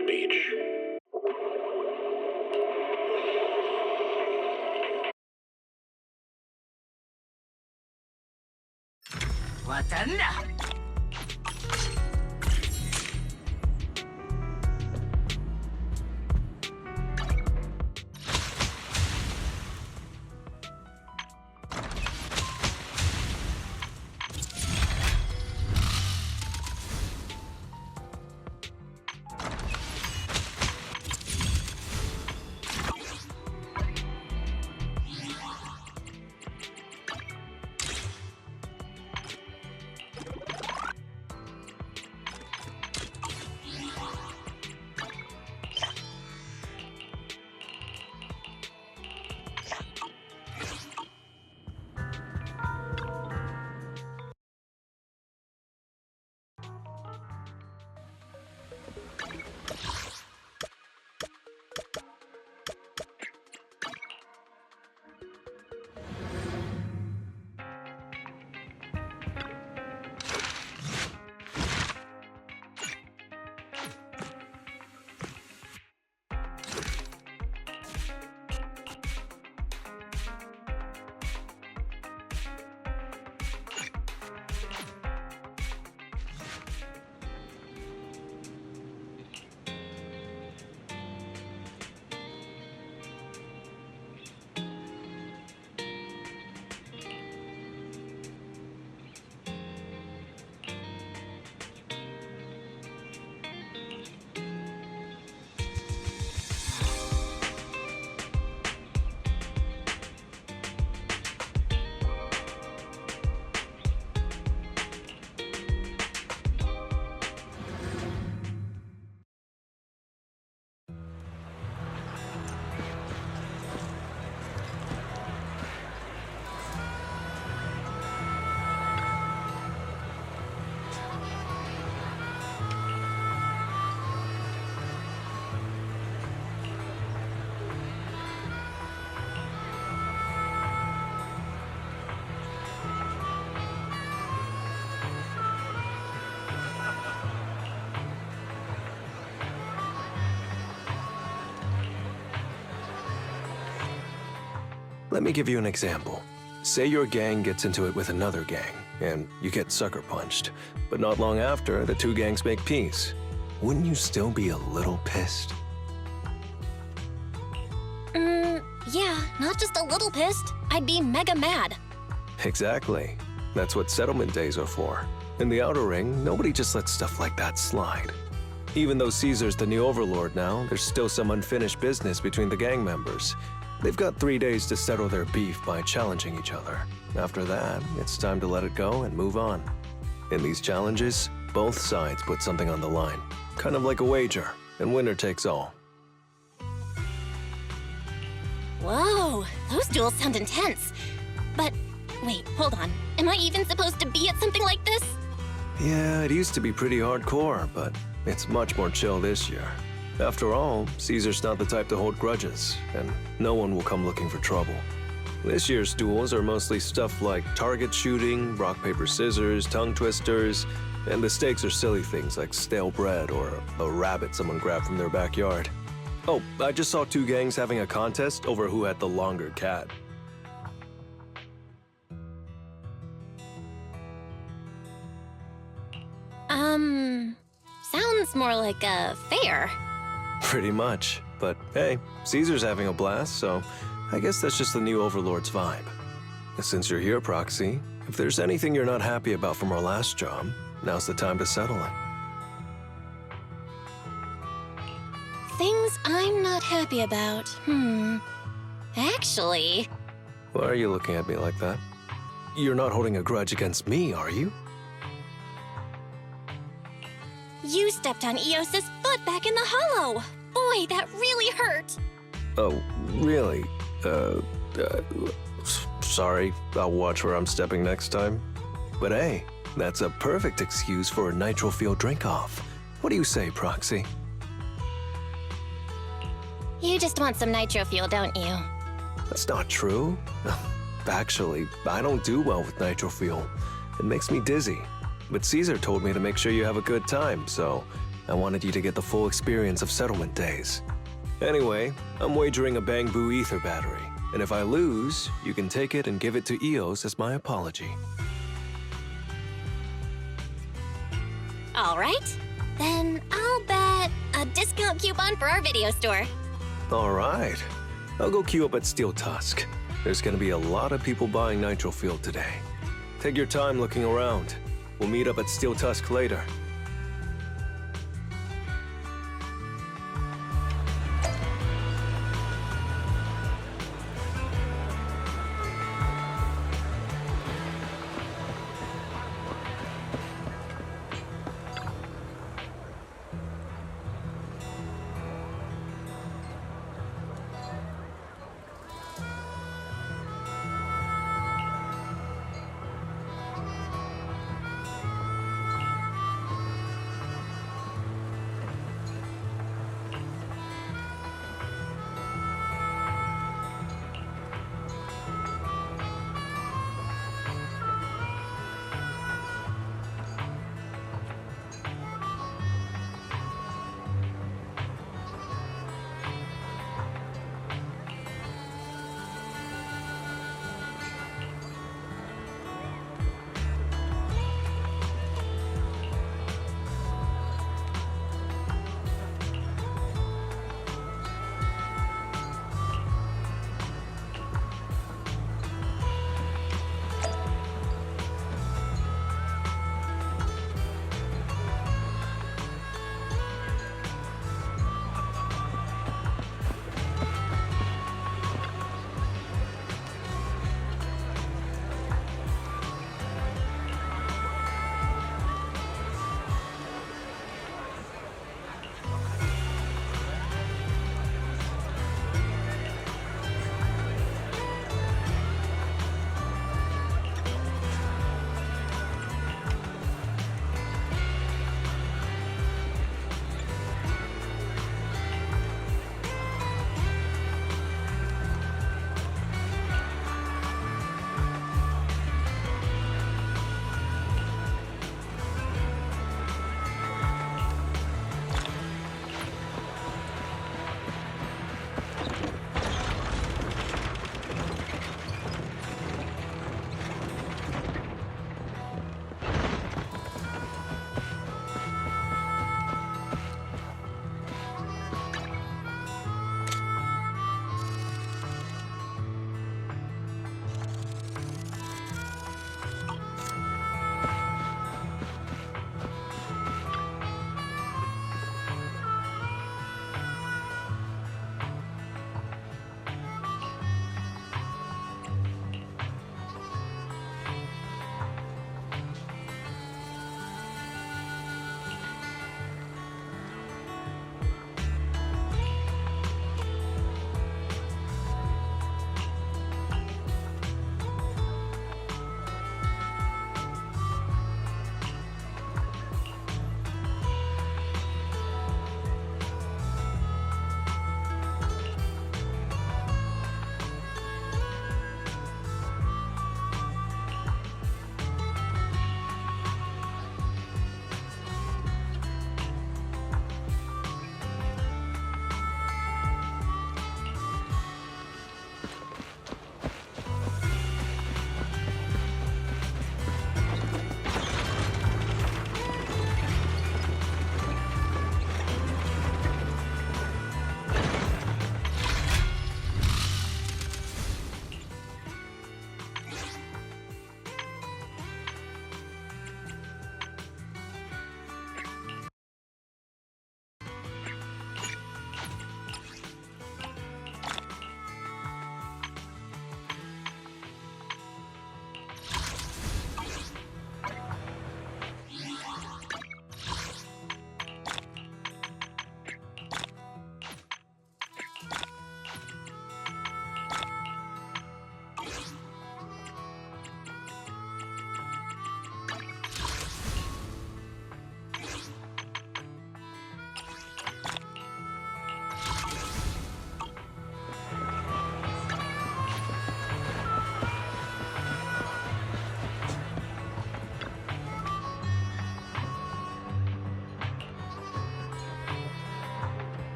that beach. Let me give you an example. Say your gang gets into it with another gang, and you get sucker punched. But not long after, the two gangs make peace. Wouldn't you still be a little pissed? Yeah, not just a little pissed. I'd be mega mad. Exactly. That's what settlement days are for. In the Outer Ring, nobody just lets stuff like that slide. Even though Caesar's the new overlord now, there's still some unfinished business between the gang members. They've got 3 days to settle their beef by challenging each other. After that, it's time to let it go and move on. In these challenges, both sides put something on the line. Kind of like a wager, and winner takes all. Whoa, those duels sound intense. But, wait, hold on. Am I even supposed to be at something like this? Yeah, it used to be pretty hardcore, but it's much more chill this year. After all, Caesar's not the type to hold grudges, and no one will come looking for trouble. This year's duels are mostly stuff like target shooting, rock, paper, scissors, tongue twisters, and the stakes are silly things like stale bread or a rabbit someone grabbed from their backyard. Oh, I just saw 2 gangs having a contest over who had the longer cat. Sounds more like a fair. Pretty much. But hey, Caesar's having a blast, so I guess that's just the new Overlord's vibe. Since you're here, Proxy, if there's anything you're not happy about from our last job, now's the time to settle it. Things I'm not happy about. Actually... Why are you looking at me like that? You're not holding a grudge against me, are you? You stepped on Eos's foot back in the hollow. Boy, that really hurt. Oh, really? Sorry. I'll watch where I'm stepping next time. But hey, that's a perfect excuse for a nitro fuel drink-off. What do you say, Proxy? You just want some nitro fuel, don't you? That's not true. Actually, I don't do well with nitro fuel. It makes me dizzy. But Caesar told me to make sure you have a good time, so I wanted you to get the full experience of settlement days. Anyway, I'm wagering a Bangbu ether battery, and if I lose, you can take it and give it to EOS as my apology. All right. Then I'll bet a discount coupon for our video store. All right. I'll go queue up at Steel Tusk. There's gonna be a lot of people buying Nitro Fuel today. Take your time looking around. We'll meet up at Steel Tusk later.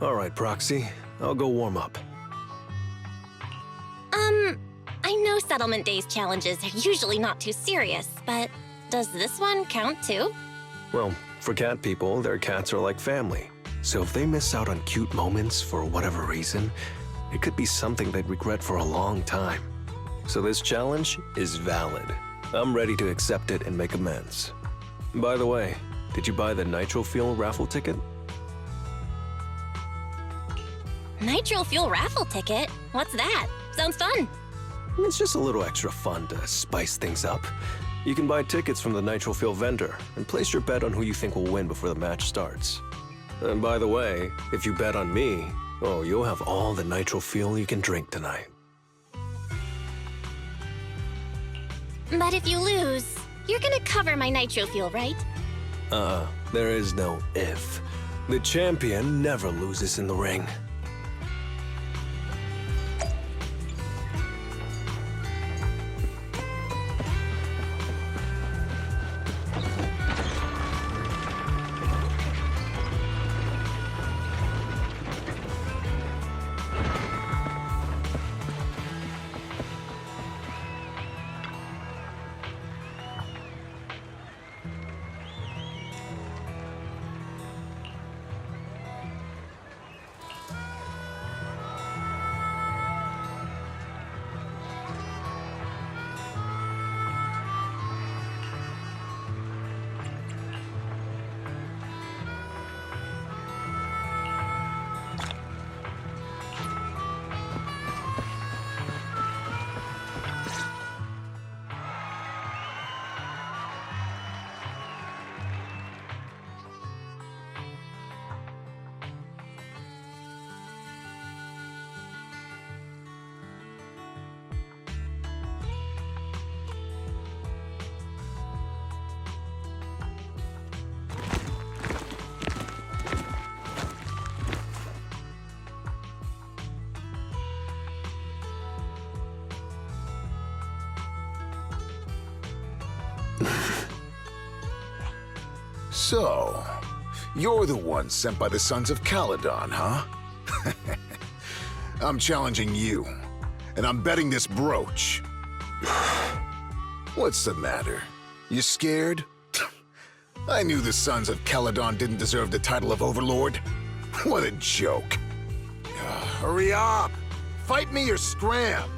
All right, Proxy. I'll go warm up. I know Settlement Days challenges are usually not too serious, but does this one count too? Well, for cat people, their cats are like family. So if they miss out on cute moments for whatever reason, it could be something they'd regret for a long time. So this challenge is valid. I'm ready to accept it and make amends. By the way, did you buy the Nitro Fuel raffle ticket? Nitro Fuel raffle ticket? What's that? Sounds fun. It's just a little extra fun to spice things up. You can buy tickets from the Nitro Fuel vendor and place your bet on who you think will win before the match starts. And by the way, if you bet on me, oh, you'll have all the Nitro Fuel you can drink tonight. But if you lose, you're gonna cover my Nitro Fuel, right? There is no if. The champion never loses in the ring. So, you're the one sent by the Sons of Caledon, huh? I'm challenging you, and I'm betting this brooch. What's the matter? You scared? I knew the Sons of Caledon didn't deserve the title of Overlord. What a joke. Hurry up! Fight me or scram!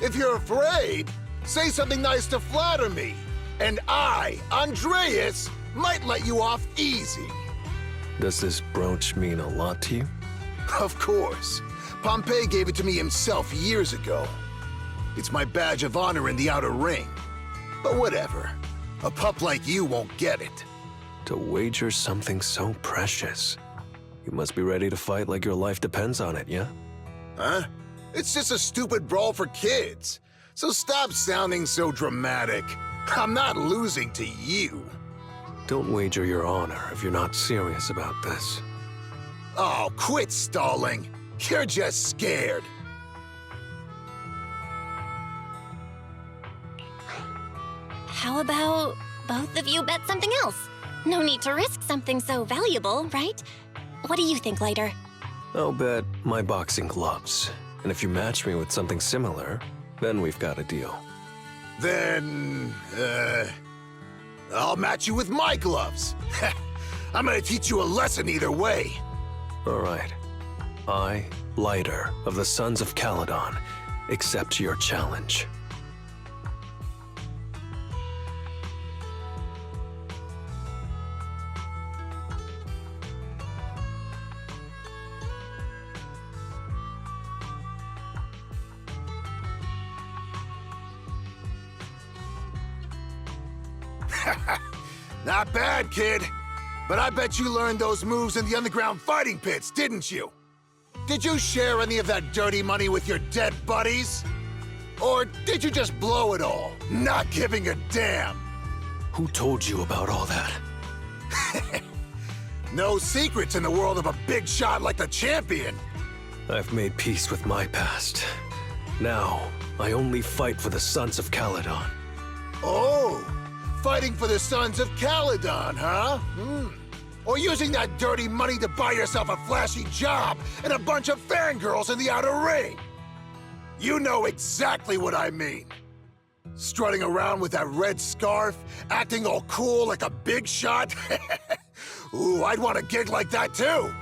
If you're afraid, say something nice to flatter me. And I, Andreas, might let you off easy. Does this brooch mean a lot to you? Of course. Pompey gave it to me himself years ago. It's my badge of honor in the outer ring. But whatever. A pup like you won't get it. To wager something so precious. You must be ready to fight like your life depends on it, yeah? Huh? It's just a stupid brawl for kids. So stop sounding so dramatic. I'm not losing to you. Don't wager your honor if you're not serious about this. Oh, quit stalling. You're just scared. How about both of you bet something else? No need to risk something so valuable, right? What do you think, Lighter? I'll bet my boxing gloves. And if you match me with something similar, then we've got a deal. Then, I'll match you with my gloves. I'm gonna teach you a lesson either way. All right. I, Lighter, of the Sons of Caledon, accept your challenge. Not bad, kid. But I bet you learned those moves in the underground fighting pits, didn't you? Did you share any of that dirty money with your dead buddies? Or did you just blow it all, not giving a damn? Who told you about all that? No secrets in the world of a big shot like the champion. I've made peace with my past. Now, I only fight for the Sons of Caledon. Oh, fighting for the Sons of Caledon, huh? Or using that dirty money to buy yourself a flashy job and a bunch of fangirls in the outer ring? You know exactly what I mean. Strutting around with that red scarf, acting all cool like a big shot? Ooh, I'd want a gig like that too.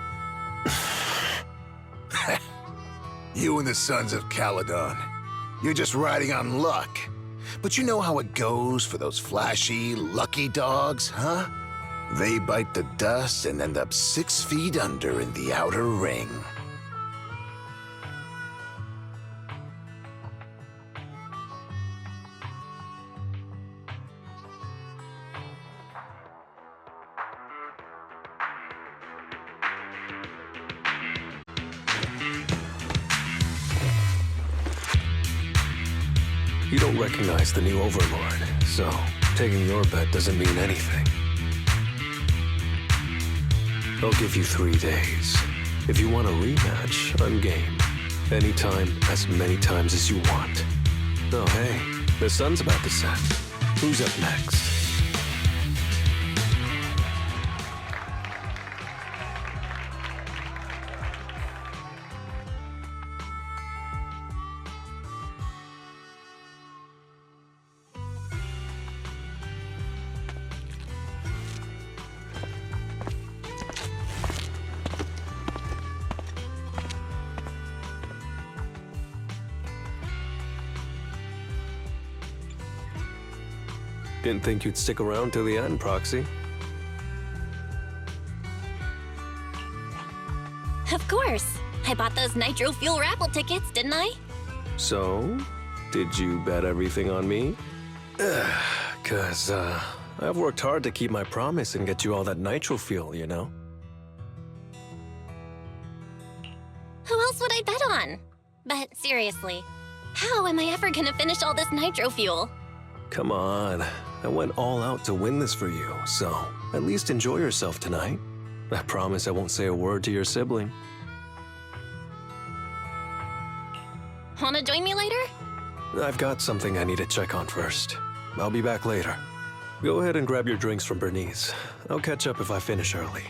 You and the Sons of Caledon. You're just riding on luck. But you know how it goes for those flashy, lucky dogs, huh? They bite the dust and end up 6 feet under in the outer ring. You don't recognize the new Overlord, so taking your bet doesn't mean anything. I'll give you 3 days. If you want a rematch, I'm game. Anytime, as many times as you want. Oh, hey, the sun's about to set. Who's up next? Didn't think you'd stick around till the end, Proxy. Of course. I bought those nitro fuel raffle tickets, didn't I? So, did you bet everything on me? Cause, I've worked hard to keep my promise and get you all that nitro fuel, you know? Who else would I bet on? But seriously, how am I ever gonna finish all this nitro fuel? Come on. I went all out to win this for you, so at least enjoy yourself tonight. I promise I won't say a word to your sibling. Wanna join me later? I've got something I need to check on first. I'll be back later. Go ahead and grab your drinks from Bernice. I'll catch up if I finish early.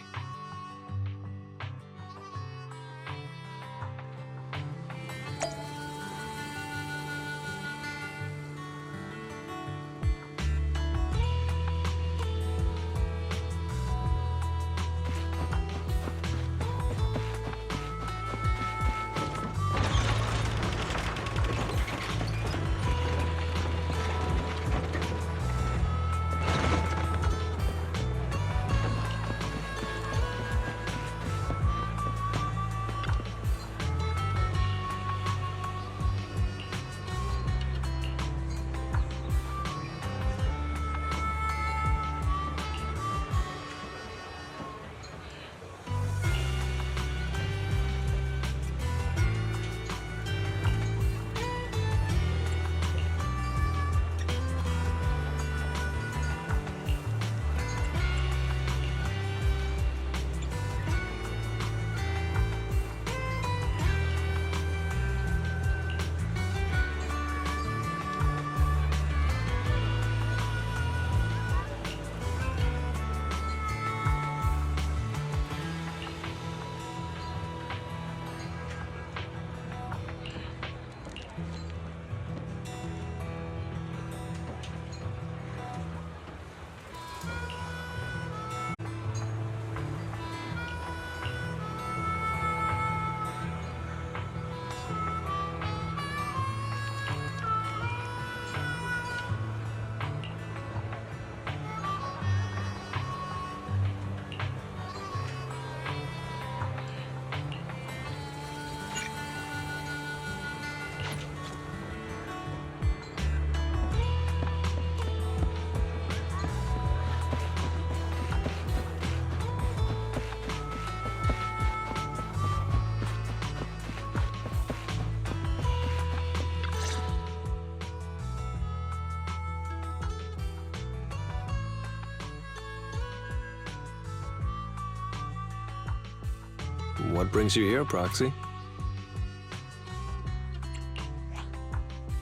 What brings you here, Proxy?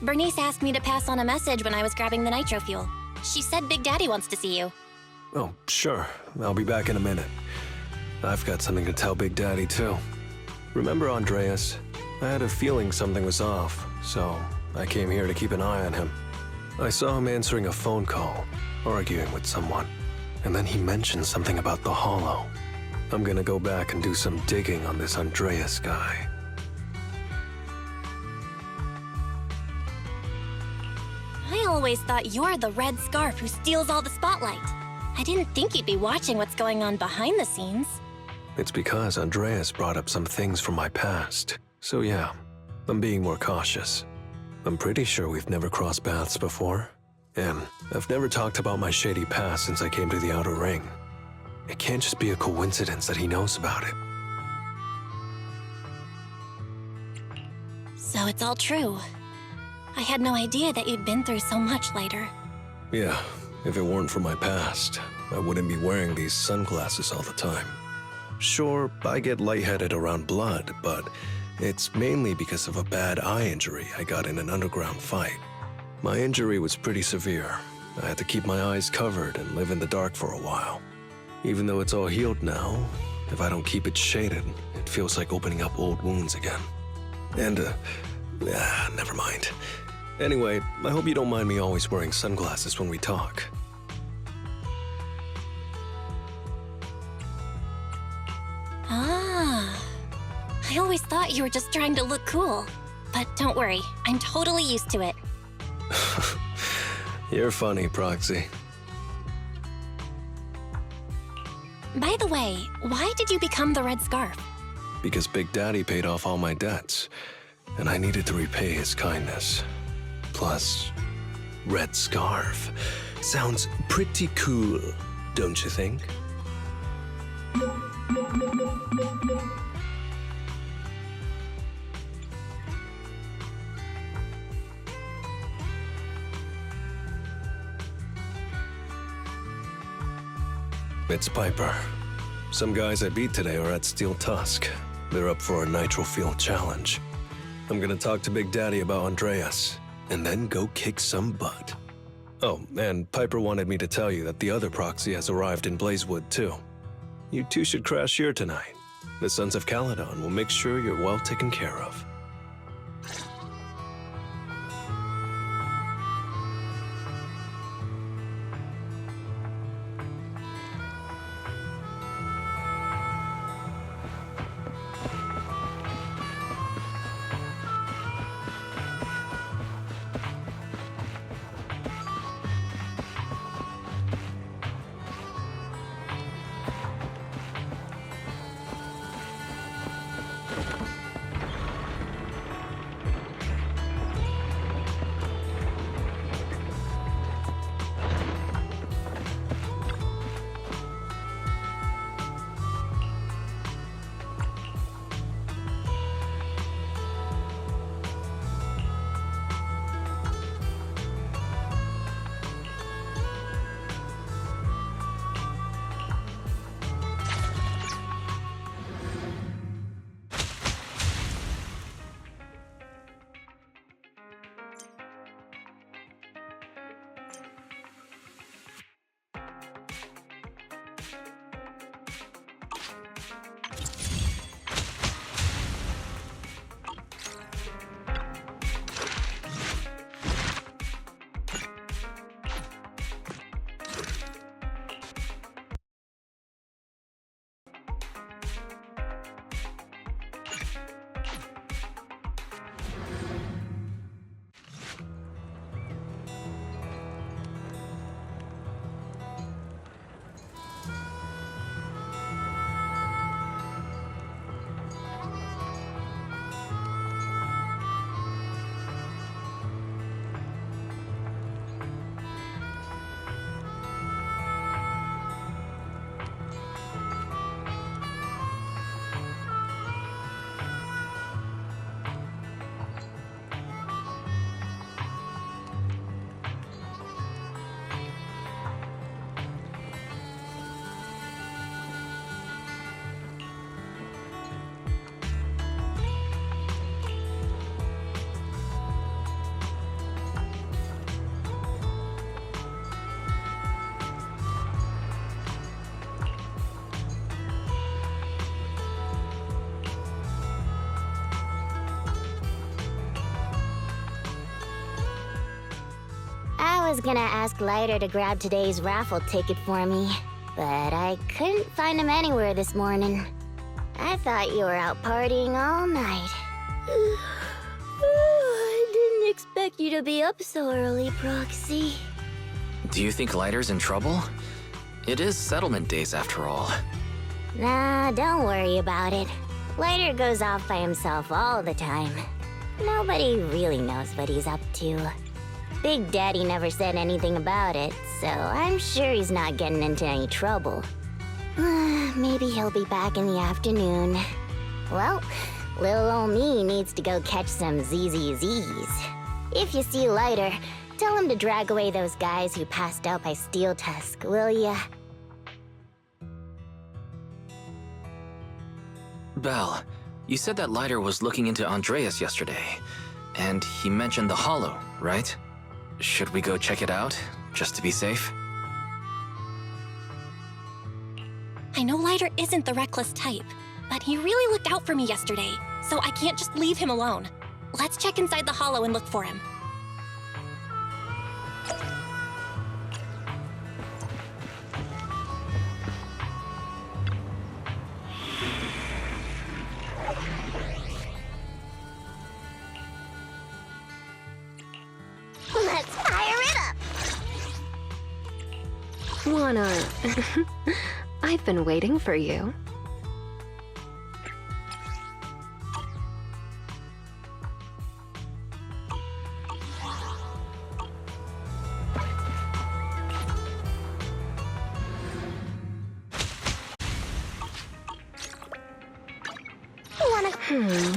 Bernice asked me to pass on a message when I was grabbing the nitro fuel. She said Big Daddy wants to see you. Oh, sure. I'll be back in a minute. I've got something to tell Big Daddy, too. Remember Andreas? I had a feeling something was off, so I came here to keep an eye on him. I saw him answering a phone call, arguing with someone, and then he mentioned something about the Hollow. I'm gonna go back and do some digging on this Andreas guy. I always thought you're the red scarf who steals all the spotlight. I didn't think you'd be watching what's going on behind the scenes. It's because Andreas brought up some things from my past. So yeah, I'm being more cautious. I'm pretty sure we've never crossed paths before. And I've never talked about my shady past since I came to the Outer Ring. It can't just be a coincidence that he knows about it. So it's all true. I had no idea that you'd been through so much later. Yeah, if it weren't for my past, I wouldn't be wearing these sunglasses all the time. Sure, I get lightheaded around blood, but it's mainly because of a bad eye injury I got in an underground fight. My injury was pretty severe. I had to keep my eyes covered and live in the dark for a while. Even though it's all healed now, if I don't keep it shaded, it feels like opening up old wounds again. And, never mind. Anyway, I hope you don't mind me always wearing sunglasses when we talk. Ah, I always thought you were just trying to look cool. But don't worry, I'm totally used to it. You're funny, Proxy. By the way, why did you become the red scarf? Because Big Daddy paid off all my debts, and I needed to repay his kindness. Plus, red scarf sounds pretty cool, don't you think? It's Piper. Some guys I beat today are at Steel Tusk. They're up for a Nitro Field challenge. I'm gonna talk to Big Daddy about Andreas, and then go kick some butt. Oh, and Piper wanted me to tell you that the other proxy has arrived in Blazewood, too. You two should crash here tonight. The Sons of Caledon will make sure you're well taken care of. was gonna ask Lighter to grab today's raffle ticket for me, but I couldn't find him anywhere this morning. I thought you were out partying all night. I didn't expect you to be up so early, Proxy. Do you think Lighter's in trouble? It is settlement days after all. Nah, don't worry about it. Lighter goes off by himself all the time. Nobody really knows what he's up to. Big Daddy never said anything about it, so I'm sure he's not getting into any trouble. Maybe he'll be back in the afternoon. Well, little ol' me needs to go catch some ZZZs. If you see Lighter, tell him to drag away those guys who passed out by Steel Tusk, will ya? Belle, you said that Lighter was looking into Andreas yesterday, and he mentioned the Hollow, right? Should we go check it out, just to be safe? I know Lighter isn't the reckless type, but he really looked out for me yesterday, so I can't just leave him alone. Let's check inside the Hollow and look for him. Let's fire it up! Wanna... I've been waiting for you.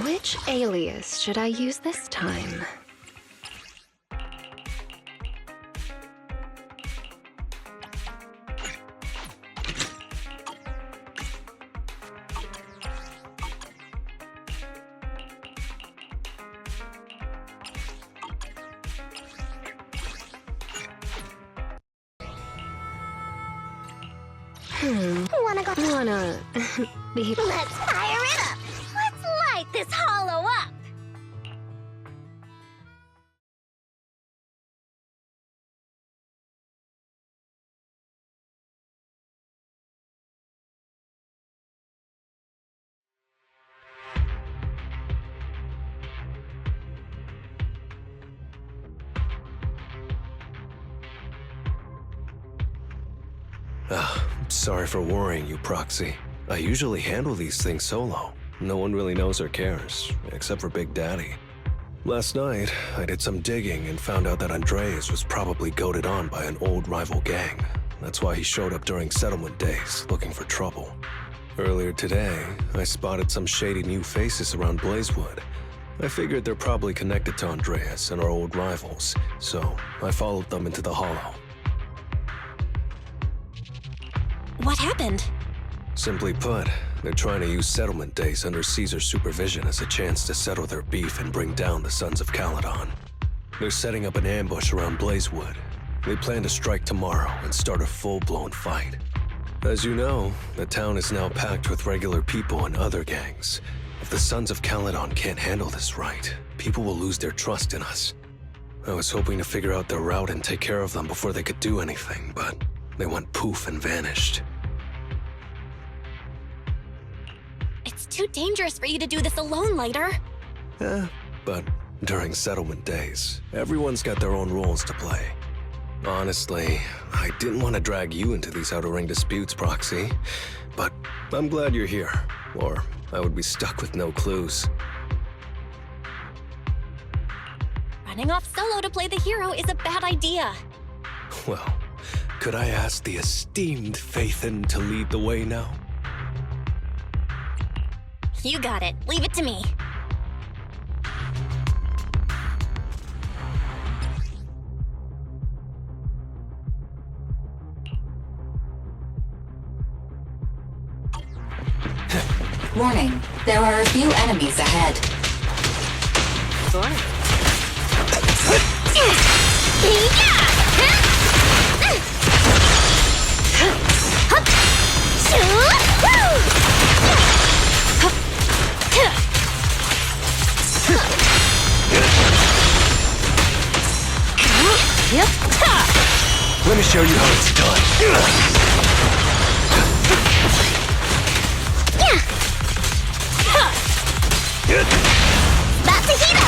Which alias should I use this time? Wanna... be... Let's fire it up! Let's light this Hollow up! Sorry for worrying you, Proxy. I usually handle these things solo. No one really knows or cares, except for Big Daddy. Last night, I did some digging and found out that Andreas was probably goaded on by an old rival gang. That's why he showed up during settlement days, looking for trouble. Earlier today, I spotted some shady new faces around Blazewood. I figured they're probably connected to Andreas and our old rivals, so I followed them into the Hollow. What happened? Simply put, they're trying to use settlement days under Caesar's supervision as a chance to settle their beef and bring down the Sons of Caledon. They're setting up an ambush around Blazewood. They plan to strike tomorrow and start a full-blown fight. As you know, the town is now packed with regular people and other gangs. If the Sons of Caledon can't handle this right, people will lose their trust in us. I was hoping to figure out their route and take care of them before they could do anything, but they went poof and vanished. It's too dangerous for you to do this alone, Lighter. But during settlement days, everyone's got their own roles to play. Honestly, I didn't want to drag you into these outer ring disputes, Proxy, but I'm glad you're here, or I would be stuck with no clues. Running off solo to play the hero is a bad idea. Well, could I ask the esteemed Phaethon to lead the way now? You got it. Leave it to me. Warning, there are a few enemies ahead. Yep. Let me show you how it's done. That's a heat up!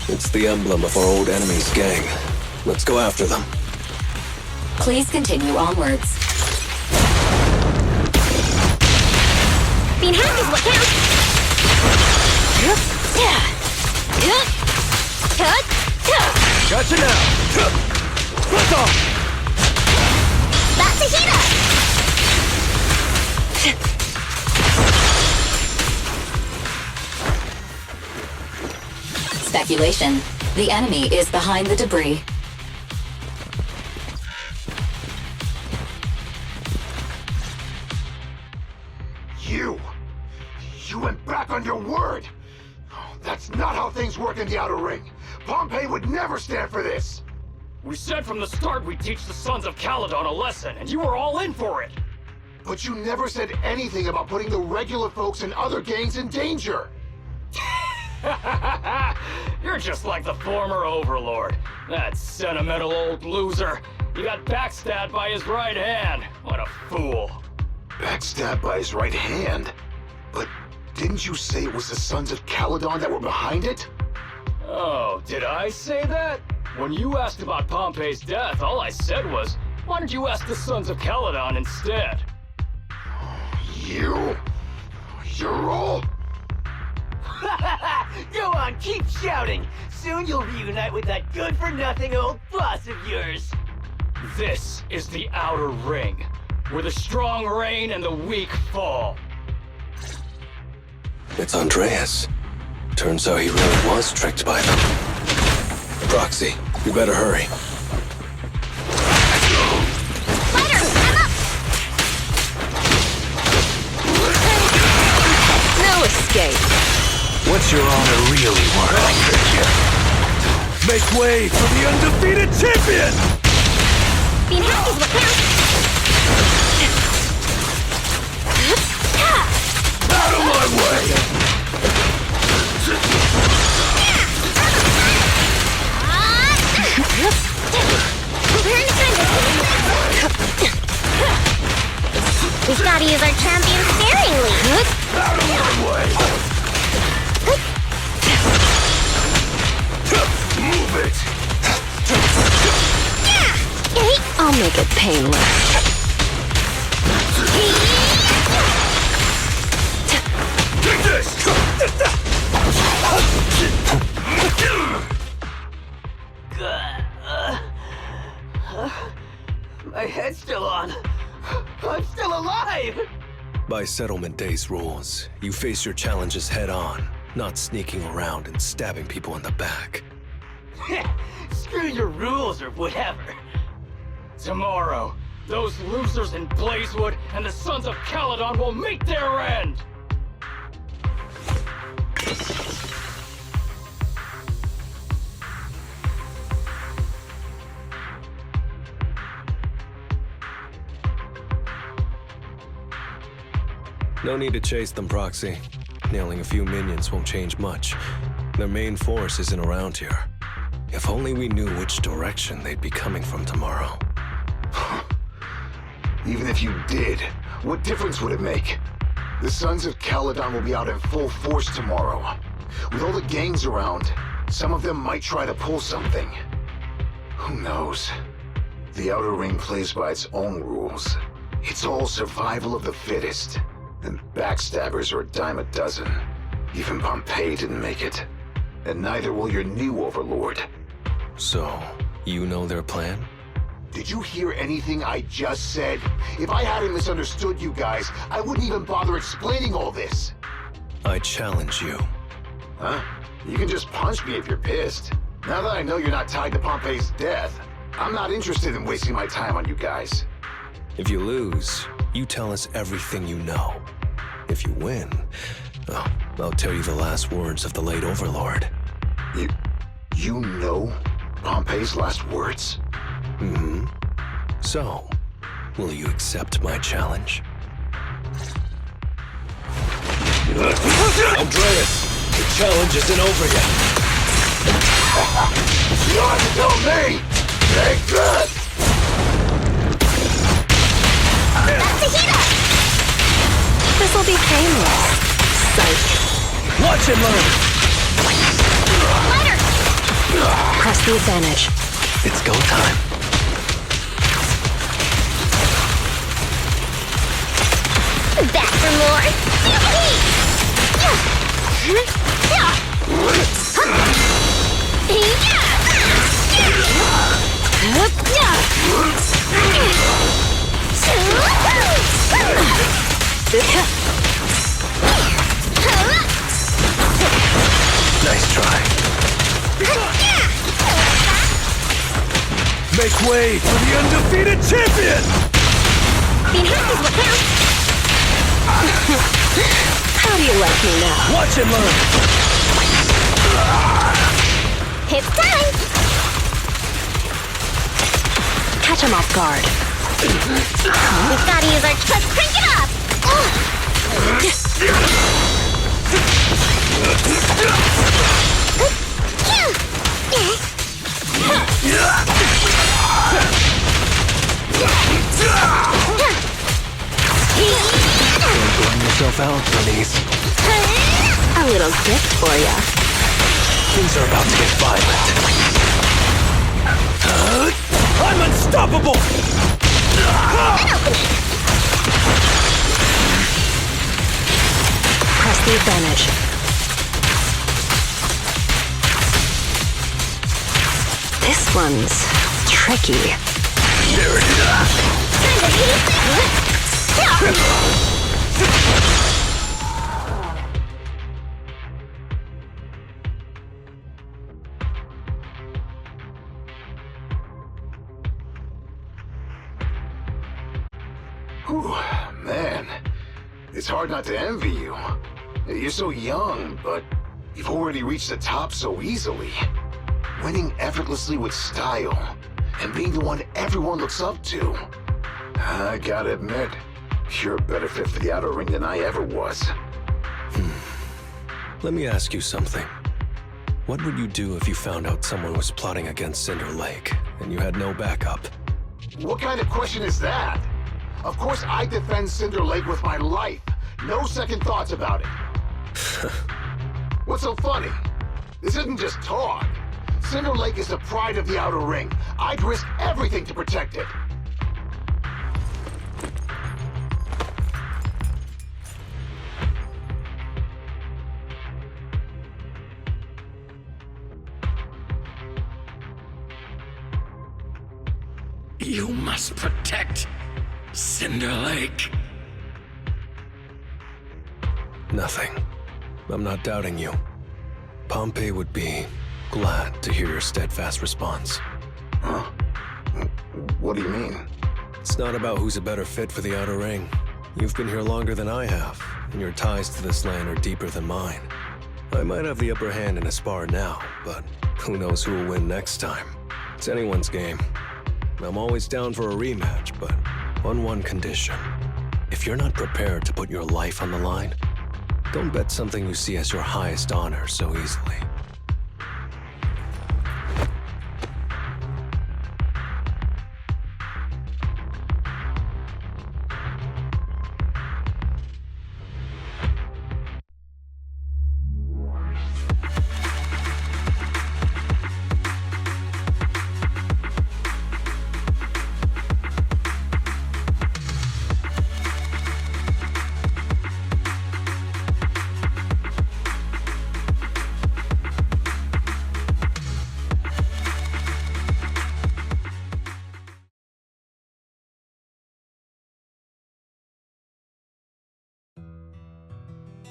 It's the emblem of our old enemy's gang. Let's go after them. Please continue onwards. Being happy is what counts! Gotcha now! Let's off! That's a heat up! Speculation. The enemy is behind the debris. You went back on your word! That's not how things work in the Outer Ring. Pompey would never stand for this! We said from the start we'd teach the Sons of Caledon a lesson, and you were all in for it! But you never said anything about putting the regular folks and other gangs in danger! You're just like the former Overlord. That sentimental old loser. You got backstabbed by his right hand. What a fool. Backstabbed by his right hand? But didn't you say it was the Sons of Caledon that were behind it? Oh, did I say that? When you asked about Pompey's death, all I said was, why don't you ask the Sons of Caledon instead? You're all... Go on, keep shouting! Soon you'll reunite with that good-for-nothing old boss of yours! This is the Outer Ring, where the strong reign and the weak fall. It's Andreas. Turns out he really was tricked by them. Proxy, you better hurry. Spider, I'm up! No escape. What's your honor really worth? Make way for the undefeated champion! Being happy is what counts! Out of my way! We've got to use our champion sparingly. Out of my way! Move it! I'll make it painless. Take this! My head's still on. I'm still alive! By Settlement Day's rules, you face your challenges head on, not sneaking around and stabbing people in the back. Screw your rules or whatever. Tomorrow, those losers in Blazewood and the Sons of Caledon will meet their end! No need to chase them, Proxy. Nailing a few minions won't change much. Their main force isn't around here. If only we knew which direction they'd be coming from tomorrow. Even if you did, what difference would it make? The Sons of Caledon will be out in full force tomorrow. With all the gangs around, some of them might try to pull something. Who knows? The Outer Ring plays by its own rules. It's all survival of the fittest. And backstabbers are a dime a dozen. Even Pompey didn't make it. And neither will your new overlord. So, you know their plan? Did you hear anything I just said? If I hadn't misunderstood you guys, I wouldn't even bother explaining all this. I challenge you. Huh? You can just punch me if you're pissed. Now that I know you're not tied to Pompey's death, I'm not interested in wasting my time on you guys. If you lose, you tell us everything you know. If you win, oh, I'll tell you the last words of the late Overlord. You know Pompey's last words? Mm-hmm. So, will you accept my challenge? Andreas, the challenge isn't over yet. You ought to tell me! Take that! This'll be painless. Psych. Watch and learn! Press the advantage. It's go time. Back for more. Nice try. Make way for the undefeated champion! Being happy is what counts. How do you like me now? Watch and learn! It's time. Catch him off guard. We've got to use our... Let's crank it up. Burn yourself out, bunnies. A little gift for ya. Things are about to get violent. I'm unstoppable! Press the advantage. This one's tricky. Whew, man. It's hard not to envy you. You're so young, but you've already reached the top so easily. Winning effortlessly with style, and being the one everyone looks up to. I gotta admit, you're a better fit for the outer ring than I ever was. Let me ask you something. What would you do if you found out someone was plotting against Cinder Lake, and you had no backup? What kind of question is that? Of course I defend Cinder Lake with my life. No second thoughts about it. What's so funny? This isn't just talk. Cinder Lake is the pride of the Outer Ring. I'd risk everything to protect it. You must protect Cinder Lake. Nothing. I'm not doubting you. Pompey would be glad to hear your steadfast response. Huh? What do you mean? It's not about who's a better fit for the Outer Ring. You've been here longer than I have, and your ties to this land are deeper than mine. I might have the upper hand in a spar now, but who knows who will win next time. It's anyone's game. I'm always down for a rematch, but on one condition. If you're not prepared to put your life on the line, don't bet something you see as your highest honor so easily.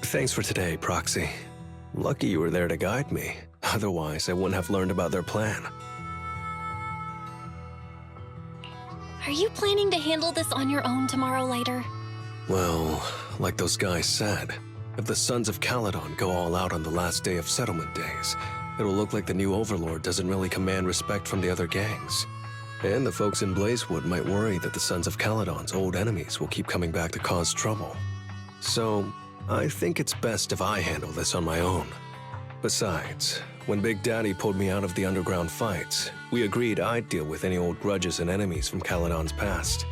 Thanks for today, Proxy. Lucky you were there to guide me. Otherwise, I wouldn't have learned about their plan. Are you planning to handle this on your own tomorrow, Lighter? Well, like those guys said, if the Sons of Caledon go all out on the last day of settlement days, it'll look like the new Overlord doesn't really command respect from the other gangs. And the folks in Blazewood might worry that the Sons of Caledon's old enemies will keep coming back to cause trouble. So, I think it's best if I handle this on my own. Besides, when Big Daddy pulled me out of the underground fights, we agreed I'd deal with any old grudges and enemies from Caledon's past.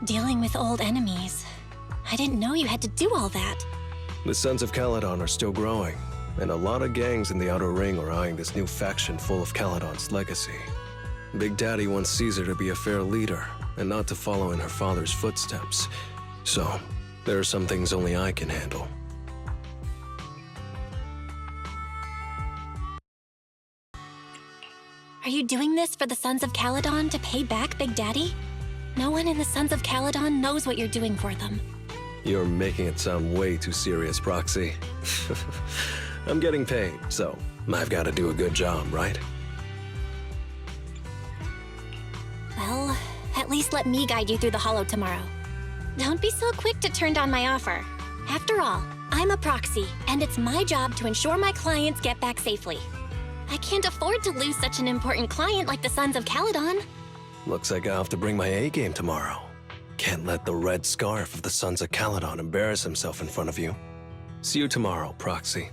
Dealing with old enemies. I didn't know you had to do all that. The Sons of Caledon are still growing, and a lot of gangs in the Outer Ring are eyeing this new faction full of Caledon's legacy. Big Daddy wants Caesar to be a fair leader, and not to follow in her father's footsteps. So, there are some things only I can handle. Are you doing this for the Sons of Caledon to pay back Big Daddy? No one in the Sons of Caledon knows what you're doing for them. You're making it sound way too serious, Proxy. I'm getting paid, so I've got to do a good job, right? Well, at least let me guide you through the Hollow tomorrow. Don't be so quick to turn down my offer. After all, I'm a proxy, and it's my job to ensure my clients get back safely. I can't afford to lose such an important client like the Sons of Caledon. Looks like I'll have to bring my A-game tomorrow. Can't let the red scarf of the Sons of Caledon embarrass himself in front of you. See you tomorrow, Proxy.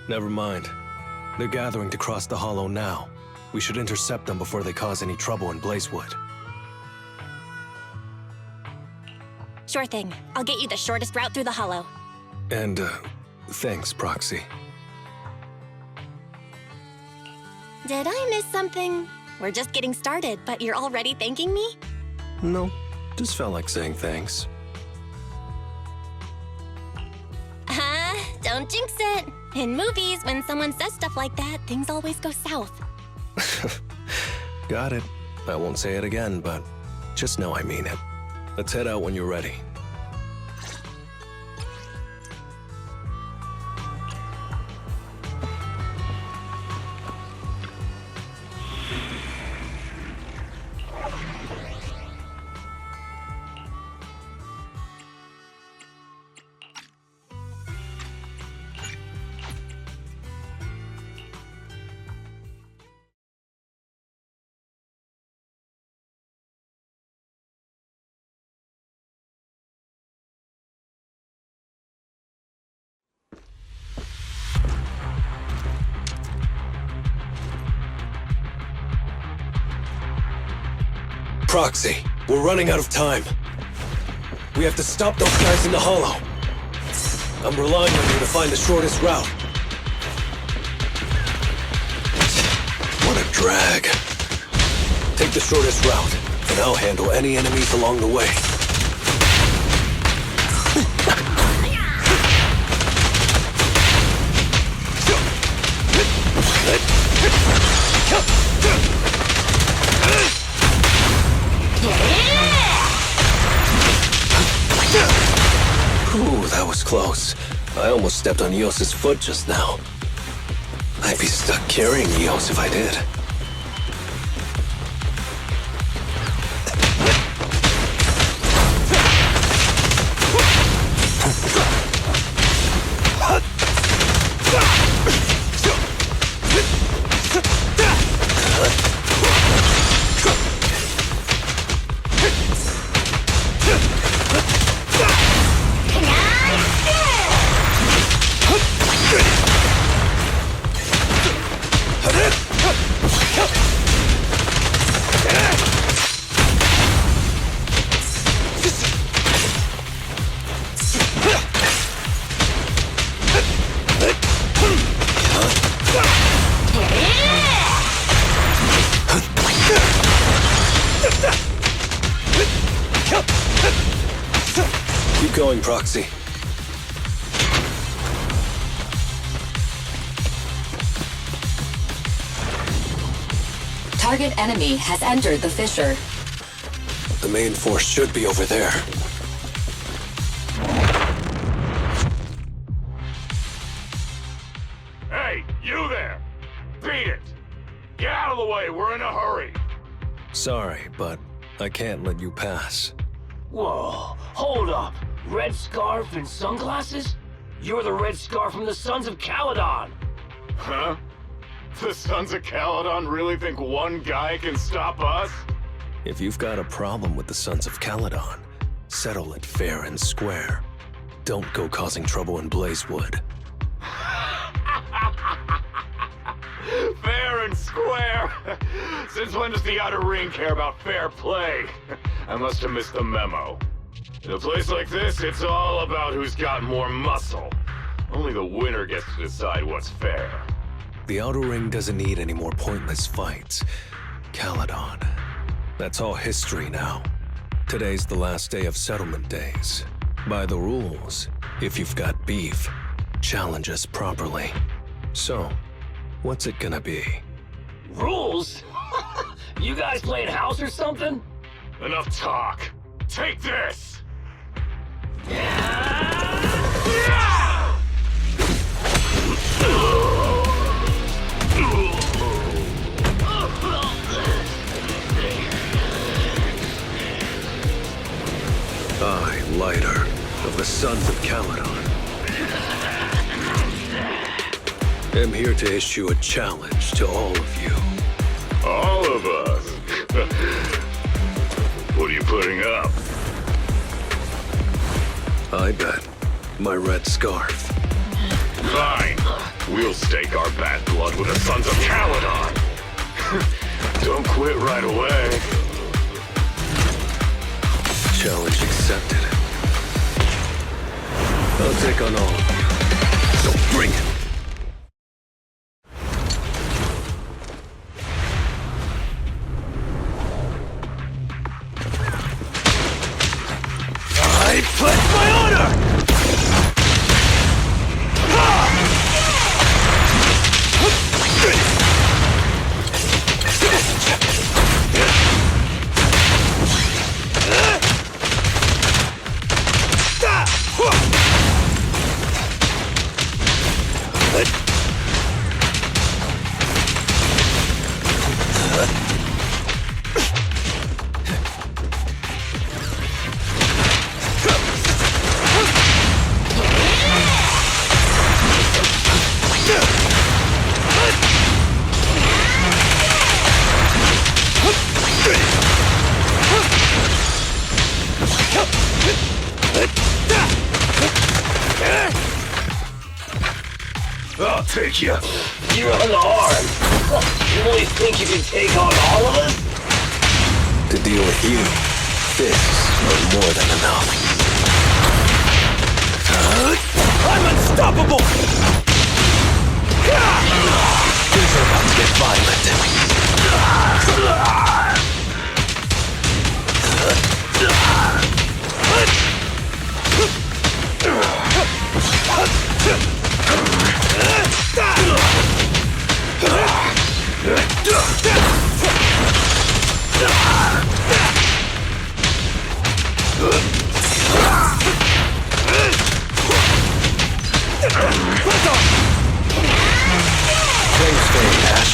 Never mind. They're gathering to cross the Hollow now. We should intercept them before they cause any trouble in Blazewood. Sure thing. I'll get you the shortest route through the Hollow. And, thanks, Proxy. Did I miss something? We're just getting started, but you're already thanking me? No, just felt like saying thanks. Don't jinx it. In movies, when someone says stuff like that, things always go south. Got it. I won't say it again, but just know I mean it. Let's head out when you're ready. Proxy, we're running out of time. We have to stop those guys in the Hollow. I'm relying on you to find the shortest route. What a drag. Take the shortest route, and I'll handle any enemies along the way. Ooh, that was close. I almost stepped on Eos's foot just now. I'd be stuck carrying Eos if I did. proxy. Target enemy has entered the fissure. The main force should be over there. Hey, you there! Beat it! Get out of the way, we're in a hurry! Sorry, but I can't let you pass. Whoa, hold up. Red scarf and sunglasses? You're the Red Scarf from the Sons of Caledon. Huh? The Sons of Caledon really think one guy can stop us? If you've got a problem with the Sons of Caledon, settle it fair and square. Don't go causing trouble in Blazewood. Fair and square? Since when does the Outer Ring care about fair play? I must have missed the memo. In a place like this, it's all about who's got more muscle. Only the winner gets to decide what's fair. The Outer Ring doesn't need any more pointless fights. Caledon. That's all history now. Today's the last day of settlement days. By the rules, if you've got beef, challenge us properly. So, what's it gonna be? Rules? You guys playing house or something? Enough talk. Take this! I, Lighter, of the Sons of Caledon, am here to issue a challenge to all of you. All of us? What are you putting up? I bet my red scarf. Fine. We'll stake our bad blood with the Sons of Caledon. Don't quit right away. Challenge accepted. I'll take on all of you. So bring it. I pledge my honor! I'll take you. You're unarmed. You really think you can take on all of us? To deal with you, fists are more than enough. I'm unstoppable! Things are about to get violent. Flames fade, ash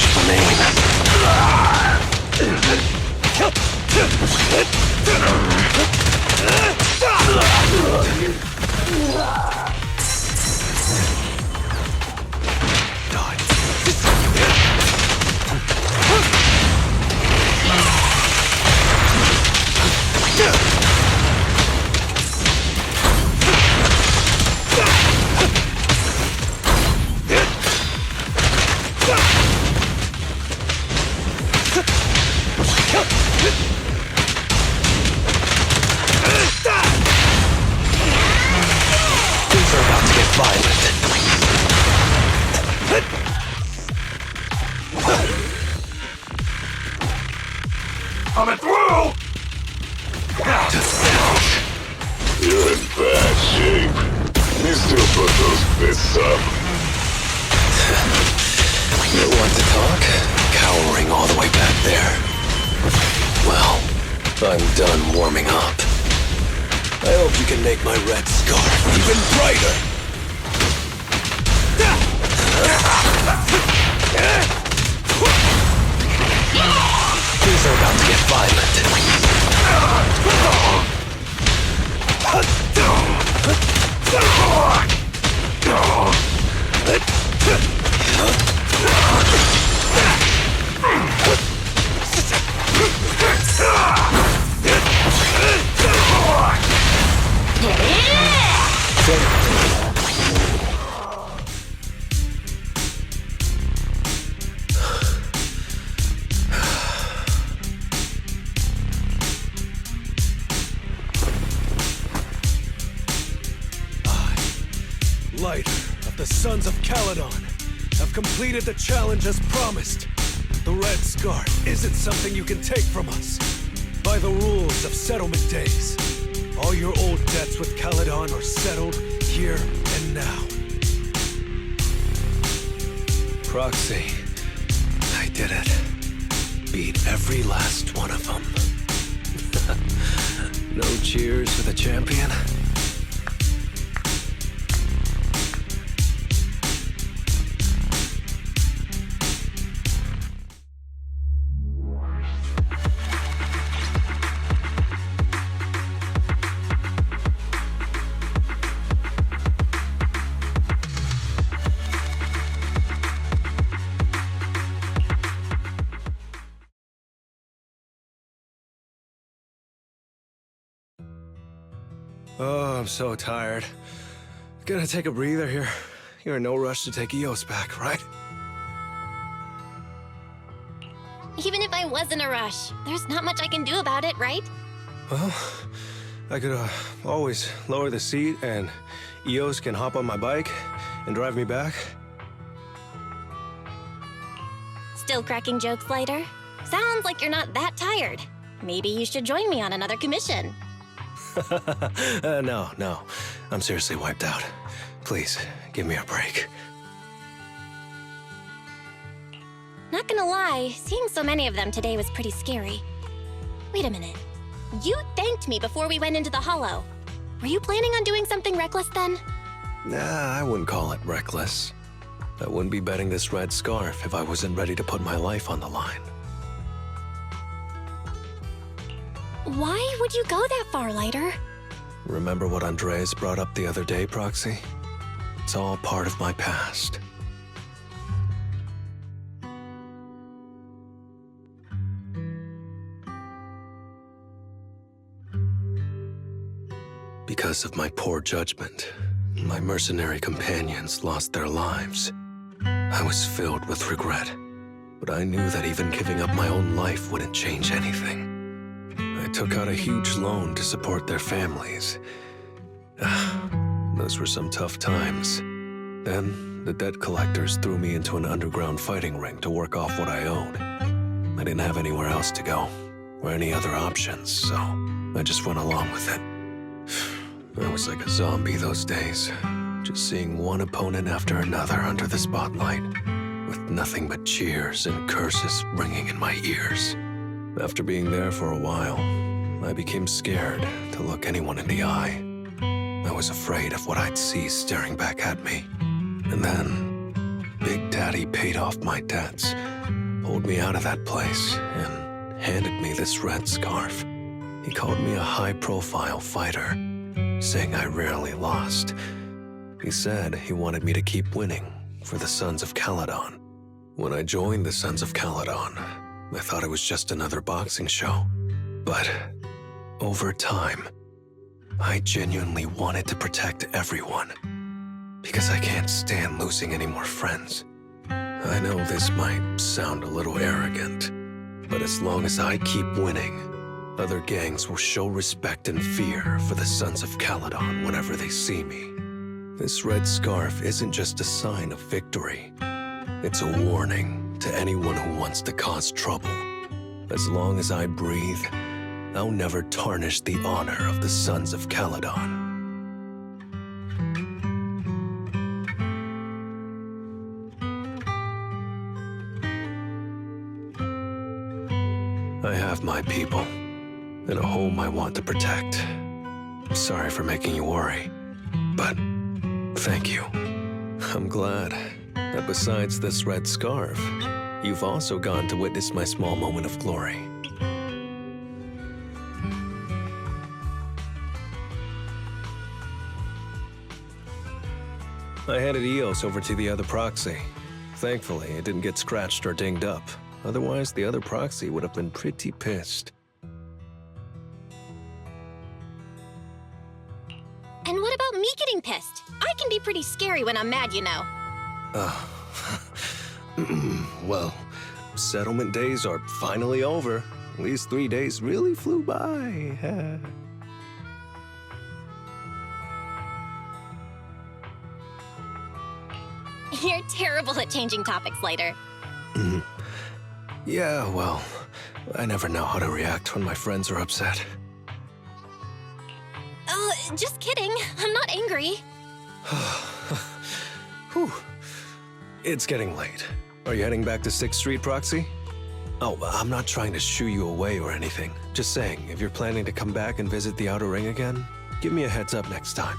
Things are about to get violent. Coming through! You're in bad shape. this up. You want to talk? Cowering all the way back there. Well, I'm done warming up. I hope you can make my red scarf even brighter. Things are about to get violent. Lighter of the Sons of Caledon have completed the challenge as promised. The Red Scarf isn't something you can take from us. By the rules of settlement days, all your old debts with Caledon are settled here and now. Proxy, I did it. Beat every last one of them. No cheers for the champion? Oh, I'm so tired. Gonna take a breather here. You're in no rush to take Eos back, right? Even if I was in a rush, there's not much I can do about it, right? Well, I could always lower the seat and Eos can hop on my bike and drive me back. Still cracking jokes, Lighter? Sounds like you're not that tired. Maybe you should join me on another commission. No. I'm seriously wiped out. Please, give me a break. Not gonna lie, seeing so many of them today was pretty scary. Wait a minute. You thanked me before we went into the Hollow. Were you planning on doing something reckless then? Nah, I wouldn't call it reckless. I wouldn't be betting this red scarf if I wasn't ready to put my life on the line. Why would you go that far, Lighter? Remember what Andreas brought up the other day, Proxy? It's all part of my past. Because of my poor judgment, my mercenary companions lost their lives. I was filled with regret, but I knew that even giving up my own life wouldn't change anything. I took out a huge loan to support their families. Those were some tough times. Then, the debt collectors threw me into an underground fighting ring to work off what I owed. I didn't have anywhere else to go, or any other options, so I just went along with it. I was like a zombie those days, just seeing one opponent after another under the spotlight, with nothing but cheers and curses ringing in my ears. After being there for a while, I became scared to look anyone in the eye. I was afraid of what I'd see staring back at me. And then, Big Daddy paid off my debts, pulled me out of that place, and handed me this red scarf. He called me a high-profile fighter, saying I rarely lost. He said he wanted me to keep winning for the Sons of Caledon. When I joined the Sons of Caledon, I thought it was just another boxing show. But over time, I genuinely wanted to protect everyone. Because I can't stand losing any more friends. I know this might sound a little arrogant, but as long as I keep winning, other gangs will show respect and fear for the Sons of Caledon whenever they see me. This red scarf isn't just a sign of victory. It's a warning to anyone who wants to cause trouble. As long as I breathe, I'll never tarnish the honor of the Sons of Caledon. I have my people, and a home I want to protect. Sorry for making you worry, but thank you. I'm glad that besides this red scarf, you've also gone to witness my small moment of glory. I handed Eos over to the other proxy. Thankfully, it didn't get scratched or dinged up. Otherwise, the other proxy would have been pretty pissed. And what about me getting pissed? I can be pretty scary when I'm mad, you know. Well, settlement days are finally over. These 3 days really flew by. You're terrible at changing topics later. Yeah, well, I never know how to react when my friends are upset. Just kidding. I'm not angry. Whew. It's getting late. Are you heading back to 6th Street, Proxy? Oh, I'm not trying to shoo you away or anything. Just saying, if you're planning to come back and visit the Outer Ring again, give me a heads up next time.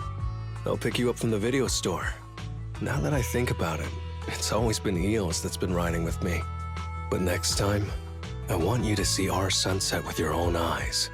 I'll pick you up from the video store. Now that I think about it, it's always been Eos that's been riding with me. But next time, I want you to see our sunset with your own eyes.